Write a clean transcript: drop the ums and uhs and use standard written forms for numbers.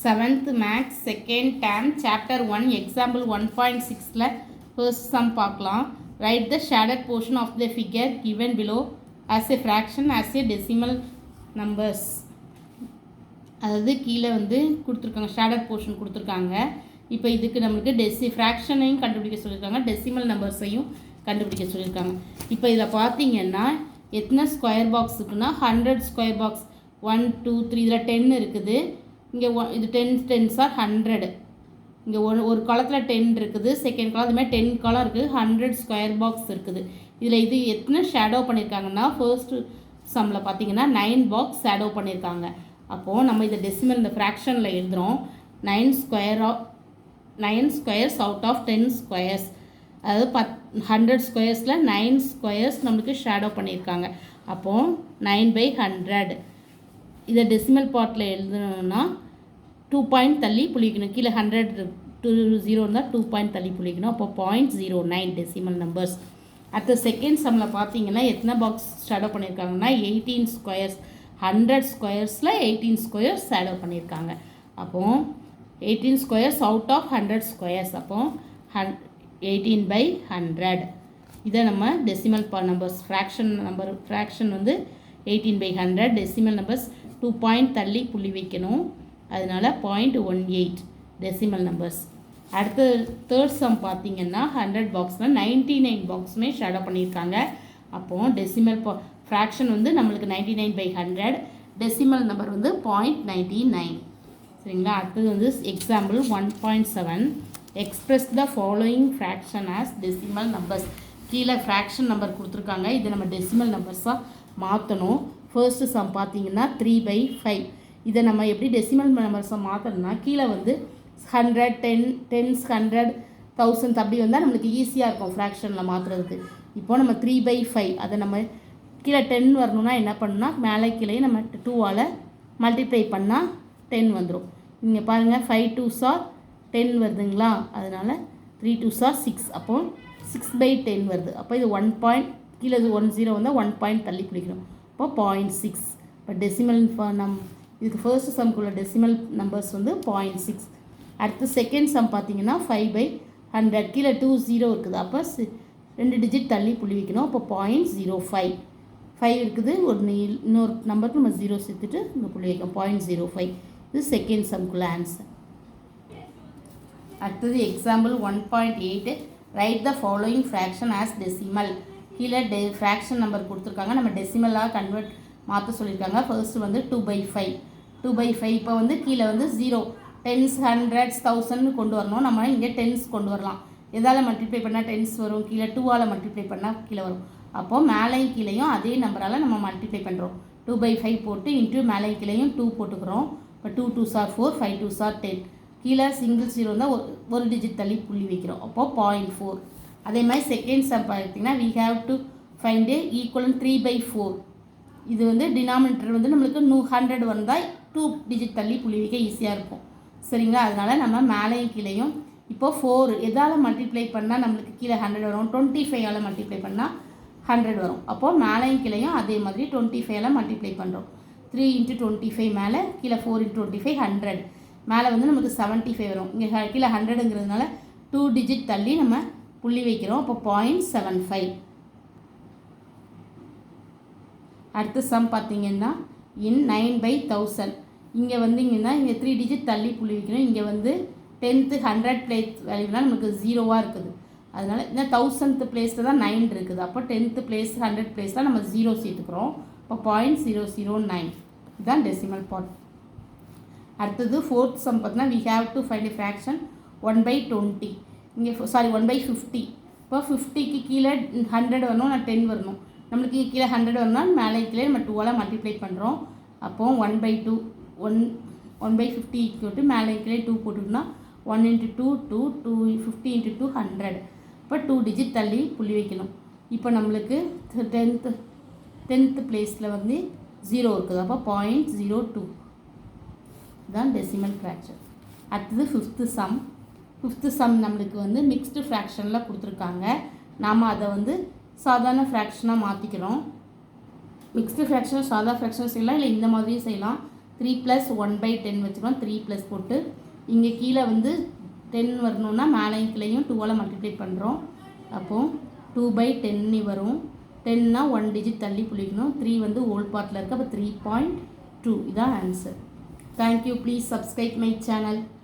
7th Maths second term chapter 1 example 1.6ல first sum பார்க்கலாம். Write the shaded portion of the figure given below as a fraction as a decimal numbers. அதாவது கீழே வந்து கொடுத்துருக்காங்க, shaded portion கொடுத்துருக்காங்க. இப்போ இதுக்கு நம்மளுக்கு ஃப்ராக்ஷனையும் கண்டுபிடிக்க சொல்லியிருக்காங்க, டெசிமல் நம்பர்ஸையும் கண்டுபிடிக்க சொல்லியிருக்காங்க. இப்போ இதில் பார்த்தீங்கன்னா எத்தனை ஸ்கொயர் பாக்ஸ் இருக்குன்னா 100 ஸ்கொயர் பாக்ஸ் 1 2 3 இதில் 10 இருக்குது. இங்கே இது 10 10s ஆர் 100. இங்கே ஒரு காலத்தில் 10 இருக்குது, செகண்ட் காலம் அதுமாதிரி 10 காலம் இருக்குது, 100 ஸ்கொயர் பாக்ஸ் இருக்குது. இதில் இது எத்தனை ஷேடோ பண்ணியிருக்காங்கன்னா ஃபர்ஸ்ட் சம்மில் பார்த்தீங்கன்னா 9 பாக்ஸ் ஷேடோ பண்ணியிருக்காங்க. அப்போது நம்ம இதை டெசிமல் இந்த ஃப்ராக்ஷனில் எழுதுகிறோம். 9 ஸ்கொயர்ஸ் அவுட் ஆஃப் 10 ஸ்கொயர்ஸ், அதாவது 100 ஸ்கொயர்ஸில் 9 ஸ்கொயர்ஸ் நம்மளுக்கு ஷேடோ பண்ணியிருக்காங்க. அப்போது 9/100 இதை டெசிமல் பார்ட்டில் எழுதணும்னா 2 பாயிண்ட் தள்ளி புள்ளிக்கணும். கீழே 100 to 0 இருந்தால் 2 பாயிண்ட் தள்ளி புள்ளிக்கணும். அப்போ 0.09 டெசிமல் நம்பர்ஸ். அடுத்த செகண்ட் சம்மில் பார்த்தீங்கன்னா எத்தனை பாக்ஸ் ஷேடோ பண்ணியிருக்காங்கன்னா 18 ஸ்கொயர்ஸ், 100 ஸ்கொயர்ஸில் 18 ஸ்கொயர்ஸ் ஷேடோ பண்ணியிருக்காங்க. அப்போது 18 ஸ்கொயர்ஸ் அவுட் ஆஃப் 100 ஸ்கொயர்ஸ், அப்போது 18/100. இதை நம்ம டெசிமல் நம்பர்ஸ் ஃப்ராக்ஷன் வந்து 18/100. டெசிமல் நம்பர்ஸ் 2 பாயிண்ட் தள்ளி புள்ளி வைக்கணும், அதனால் 0.18 டெசிமல் நம்பர்ஸ். அடுத்த தேர்ட் சம் பார்த்தீங்கன்னா 100 பாக்ஸில் 99 பாக்ஸுமே ஷேடோ பண்ணியிருக்காங்க. அப்போது டெசிமல் ஃப்ராக்ஷன் வந்து நம்மளுக்கு 99/100, டெசிமல் நம்பர் வந்து 0.99. சரிங்களா. அடுத்தது வந்து example 1.7 express the following fraction as decimal numbers. கீழே ஃப்ராக்ஷன் நம்பர் கொடுத்துருக்காங்க, இது நம்ம டெசிமல் நம்பர்ஸாக மாற்றணும். ஃபர்ஸ்ட்டு சம் பார்த்தீங்கன்னா 3/5. இதை நம்ம எப்படி டெசிமல் நம்பர்ஸை மாற்றணும்னா கீழே வந்து 100 10 10s 100 1000 அப்படி வந்தால் நம்மளுக்கு ஈஸியாக இருக்கும் ஃப்ராக்ஷனில் மாற்றுறதுக்கு. இப்போது நம்ம 3/5 அதை நம்ம கீழே 10 வரணும்னா என்ன பண்ணணும்னா மேலே கீழே நம்ம 2ஆல் மல்டிப்ளை பண்ணால் 10 வந்துடும். இங்கே பாருங்கள் 5 2s are 10 வருதுங்களா, அதனால் 3 2s are 6, அப்போது 6/10 வருது. அப்போ இது 1 பாயிண்ட் கீழே 10 வந்தால் 1 பாயிண்ட் தள்ளி பிடிக்கணும். இப்போ 0.6. இப்போ டெசிமல் இதுக்கு ஃபர்ஸ்ட் சம்குள்ள டெசிமல் நம்பர்ஸ் வந்து 0.6. அடுத்து செகண்ட் சம் பார்த்தீங்கன்னா 5/100 கீழே 20 இருக்குது, அப்போ 2 டிஜிட் தள்ளி புள்ளி வைக்கணும். அப்போ 0.05 5 இருக்குது, இன்னொரு நம்பருக்கு நம்ம 0 சேர்த்துட்டு இந்த புள்ளி வைக்கணும் 0.05. இது செகண்ட் சம்குள்ள ஆன்சர். அடுத்தது example 1.8 right the following fraction as decimal. கீழே ஃப்ராக்ஷன் நம்பர் கொடுத்துருக்காங்க, நம்ம டெசிமலாக கன்வெர்ட் மாற்ற சொல்லியிருக்காங்க. ஃபர்ஸ்ட்டு வந்து 2/5 இப்போ வந்து கீழே வந்து 0 10s 100s 1000 கொண்டு வரணும். நம்ம இங்கே 10s கொண்டு வரலாம். எதால் மல்டிப்ளை பண்ணால் 10s வரும், கீழே 2ஆல் மல்டிப்ளை பண்ணால் கீழே வரும். அப்போது மேலையும் கீழேயும் அதே நம்பரால் நம்ம மல்டிப்ளை பண்ணுறோம். 2/5 போட்டு இன்ட்டு மேலையும் கீழேயும் 2 போட்டுக்கிறோம். இப்போ 2 2s are 4 5 2s are 10. கீழே சிங்கிள் 0 இருந்தால் ஒரு டிஜிட் தள்ளி புள்ளி வைக்கிறோம். அப்போது 0.4. அதே மாதிரி செகண்ட் சம் பார்த்தீங்கன்னா we have to find a equivalent 3/4. இது வந்து டினாமினேட்டர் வந்து நம்மளுக்கு 100 வந்தால் 2 டிஜிட் தள்ளி புள்ளி வைக்க ஈஸியாக இருக்கும். சரிங்களா. அதனால் நம்ம மேலையும் கீழேயும் இப்போது 4 எதால் மல்டிப்ளை பண்ணால் நம்மளுக்கு கீழே 100 வரும், 25ஆல் மல்டிப்ளை பண்ணால் 100 வரும். அப்போது மேலையும் கீழேயும் அதே மாதிரி 25ஆல் மல்டிப்ளை பண்ணுறோம். 3 × 25 மேலே கீழே 4 × 25 100, மேலே வந்து நமக்கு 75 வரும். இங்கே கீழே 100ங்கிறதுனால 2 டிஜிட் தள்ளி நம்ம புள்ளி வைக்கிறோம். அப்போ 0.75. அடுத்த சம் பார்த்தீங்கன்னா 9/1000. இங்கே வந்தீங்கன்னா இங்கே 3 டிஜிட் தள்ளி புள்ளி வைக்கணும். இங்கே வந்து 10th 100 பிளேஸ் வேல்யூனால் நமக்கு 0வாக இருக்குது, அதனால் இந்த 1000th பிளேஸில் தான் 9 இருக்குது. அப்போ 10th பிளேஸ் 100 பிளேஸில் நம்ம 0 சேர்த்துக்கிறோம். இப்போ 0.009 இதுதான் டெசிமல் பார்ட். அடுத்தது ஃபோர்த் சம் பார்த்தீங்கன்னா we have to find a fraction 1/20. இங்கே 1/50. இப்போ 50க்கு கீழே 100 வரணும், நான் 10 வரணும். நம்மளுக்கு கீழே 100 வரணும்னா மேலே கீழே நம்ம 2ஆல் மல்டிப்ளை பண்ணுறோம். அப்போது 1/2 1/50 ஈக்குவல் மேலே கீழே 2 போட்டுக்கிட்டோம்னா 1 × 2 2 2 50 × 2 100. இப்போ 2 டிஜிட் தள்ளி புள்ளி வைக்கணும். இப்போ நம்மளுக்கு 10th பிளேஸில் வந்து 0 இருக்குது. அப்போ 0.02 தான் டெசிமல் ஃப்ராக்ஷன். அடுத்தது ஃபிஃப்த்து சம் நம்மளுக்கு வந்து மிக்ஸ்டு ஃப்ராக்ஷனில் கொடுத்துருக்காங்க. நாம் அதை வந்து சாதாரண ஃப்ராக்ஷனாக மாற்றிக்கிறோம். மிக்ஸ்டு ஃப்ராக்ஷன் சாதா ஃப்ராக்ஷன் செய்யலாம், இல்லை இந்த மாதிரியும் செய்யலாம். 3 + 1/10 வச்சுக்கலாம். 3 ப்ளஸ் போட்டு இங்கே கீழே வந்து 10 வரணுன்னா மேலேயும் கீழேயும் 2ஆல் மல்டிப்ளை பண்ணுறோம். அப்போது 2/10 வரும். 10னா 1 டிஜிட் தள்ளி புள்ளிக்கணும். 3 வந்து ஹோல் பார்ட்டில் இருக்குது. அப்போ 3.2 இதான் answer. Thank you. Please subscribe my channel.